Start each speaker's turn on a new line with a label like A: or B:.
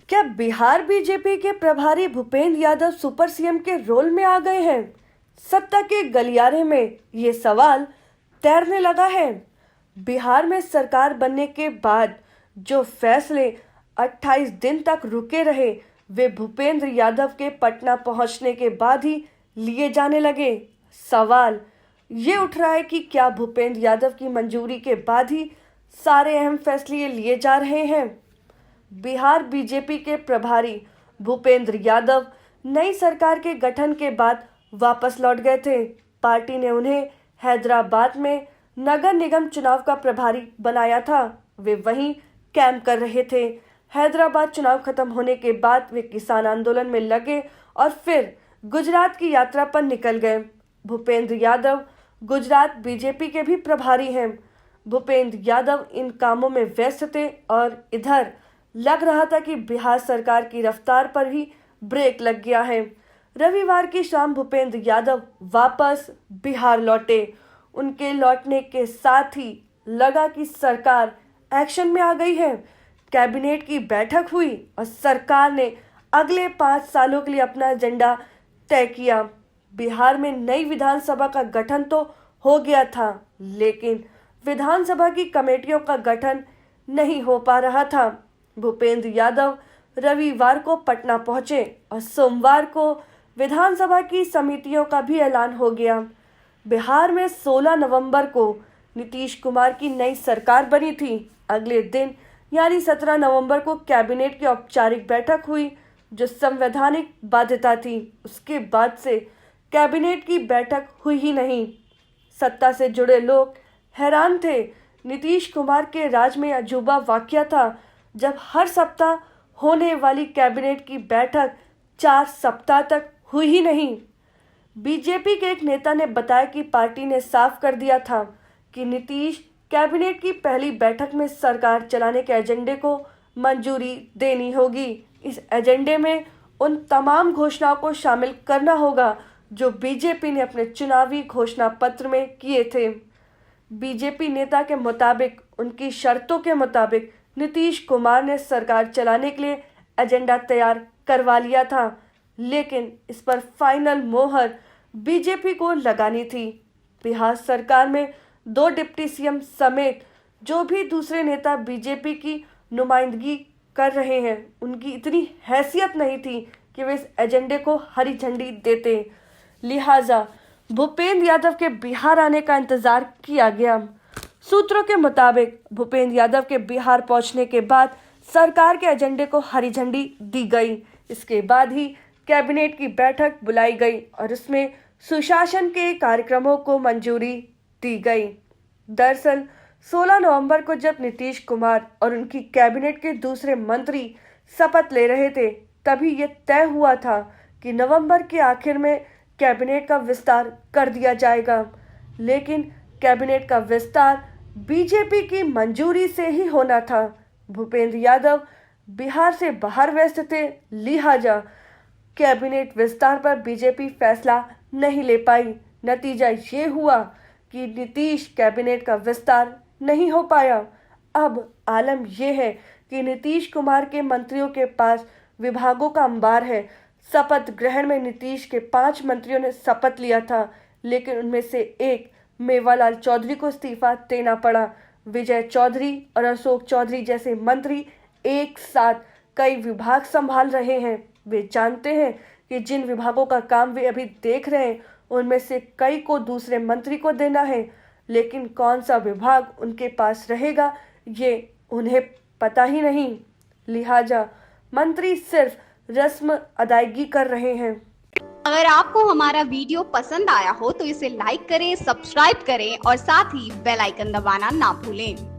A: क्या बिहार बीजेपी के प्रभारी भूपेंद्र यादव सुपर सीएम के रोल में आ गए हैं? सत्ता के गलियारे में ये सवाल तैरने लगा है। बिहार में सरकार बनने के बाद जो फैसले 28 दिन तक रुके रहे, वे भूपेंद्र यादव के पटना पहुंचने के बाद ही लिए जाने लगे। सवाल ये उठ रहा है कि क्या भूपेंद्र यादव की मंजूरी के बाद ही सारे अहम फैसले लिए जा रहे हैं? बिहार बीजेपी के प्रभारी भूपेंद्र यादव नई सरकार के गठन के बाद वापस लौट गए थे। पार्टी ने उन्हें हैदराबाद में नगर निगम चुनाव का प्रभारी बनाया था। वे वहीं कैंप कर रहे थे। हैदराबाद चुनाव खत्म होने के बाद वे किसान आंदोलन में लगे और फिर गुजरात की यात्रा पर निकल गए। भूपेंद्र यादव गुजरात बीजेपी के भी प्रभारी हैं। भूपेंद्र यादव इन कामों में व्यस्त थे और इधर लग रहा था कि बिहार सरकार की रफ्तार पर भी ब्रेक लग गया है। रविवार की शाम भूपेंद्र यादव वापस बिहार लौटे। उनके लौटने के साथ ही लगा कि सरकार एक्शन में आ गई है। कैबिनेट की बैठक हुई और सरकार ने अगले 5 सालों के लिए अपना एजेंडा तय किया। बिहार में नई विधानसभा का गठन तो हो गया था, लेकिन विधानसभा की कमेटियों का गठन नहीं हो पा रहा था। भूपेंद्र यादव रविवार को पटना पहुंचे और सोमवार को विधानसभा की समितियों का भी ऐलान हो गया। बिहार में 16 नवंबर को नीतीश कुमार की नई सरकार बनी थी। अगले दिन यानी 17 नवंबर को कैबिनेट की औपचारिक बैठक हुई, जो संवैधानिक बाध्यता थी। उसके बाद से कैबिनेट की बैठक हुई ही नहीं। सत्ता से जुड़े लोग हैरान थे। नीतीश कुमार के राज में अजूबा वाकया था जब हर सप्ताह होने वाली कैबिनेट की बैठक 4 सप्ताह तक हुई ही नहीं। बीजेपी के एक नेता ने बताया कि पार्टी ने साफ कर दिया था कि नीतीश कैबिनेट की पहली बैठक में सरकार चलाने के एजेंडे को मंजूरी देनी होगी। इस एजेंडे में उन तमाम घोषणाओं को शामिल करना होगा जो बीजेपी ने अपने चुनावी घोषणा पत्र में किए थे। बीजेपी नेता के मुताबिक उनकी शर्तों के मुताबिक नीतीश कुमार ने सरकार चलाने के लिए एजेंडा तैयार करवा लिया था, लेकिन इस पर फाइनल मोहर बीजेपी को लगानी थी। बिहार सरकार में 2 डिप्टी सीएम समेत जो भी दूसरे नेता बीजेपी की नुमाइंदगी कर रहे हैं, उनकी इतनी हैसियत नहीं थी कि वे इस एजेंडे को हरी झंडी देते। लिहाजा भूपेंद्र यादव के बिहार आने का इंतजार किया गया। सूत्रों के मुताबिक भूपेंद्र यादव के बिहार पहुंचने के बाद सरकार के एजेंडे को हरी झंडी दी गई। इसके बाद ही कैबिनेट की बैठक बुलाई गई और इसमें सुशासन के कार्यक्रमों को मंजूरी दी गई। दरअसल 16 नवंबर को जब नीतीश कुमार और उनकी कैबिनेट के दूसरे मंत्री शपथ ले रहे थे, तभी ये तय हुआ था कि नवंबर के आखिर में कैबिनेट का विस्तार कर दिया जाएगा। लेकिन कैबिनेट का विस्तार बीजेपी की मंजूरी से ही होना था। भूपेंद्र यादव बिहार से बाहर व्यस्त थे, लिहाजा कैबिनेट विस्तार पर बीजेपी फैसला नहीं ले पाई। नतीजा ये हुआ कि नीतीश कैबिनेट का विस्तार नहीं हो पाया। अब आलम यह है कि नीतीश कुमार के मंत्रियों के पास विभागों का अंबार है। शपथ ग्रहण में नीतीश के 5 मंत्रियों ने शपथ लिया था, लेकिन उनमें से एक मेवालाल चौधरी को इस्तीफा देना पड़ा। विजय चौधरी और अशोक चौधरी जैसे मंत्री एक साथ कई विभाग संभाल रहे हैं। वे जानते हैं कि जिन विभागों का काम वे अभी देख रहे हैं, उनमें से कई को दूसरे मंत्री को देना है, लेकिन कौन सा विभाग उनके पास रहेगा ये उन्हें पता ही नहीं। लिहाजा मंत्री सिर्फ रस्म अदायगी कर रहे हैं।
B: अगर आपको हमारा वीडियो पसंद आया हो तो इसे लाइक करें, सब्सक्राइब करें और साथ ही बेल आइकन दबाना ना भूलें।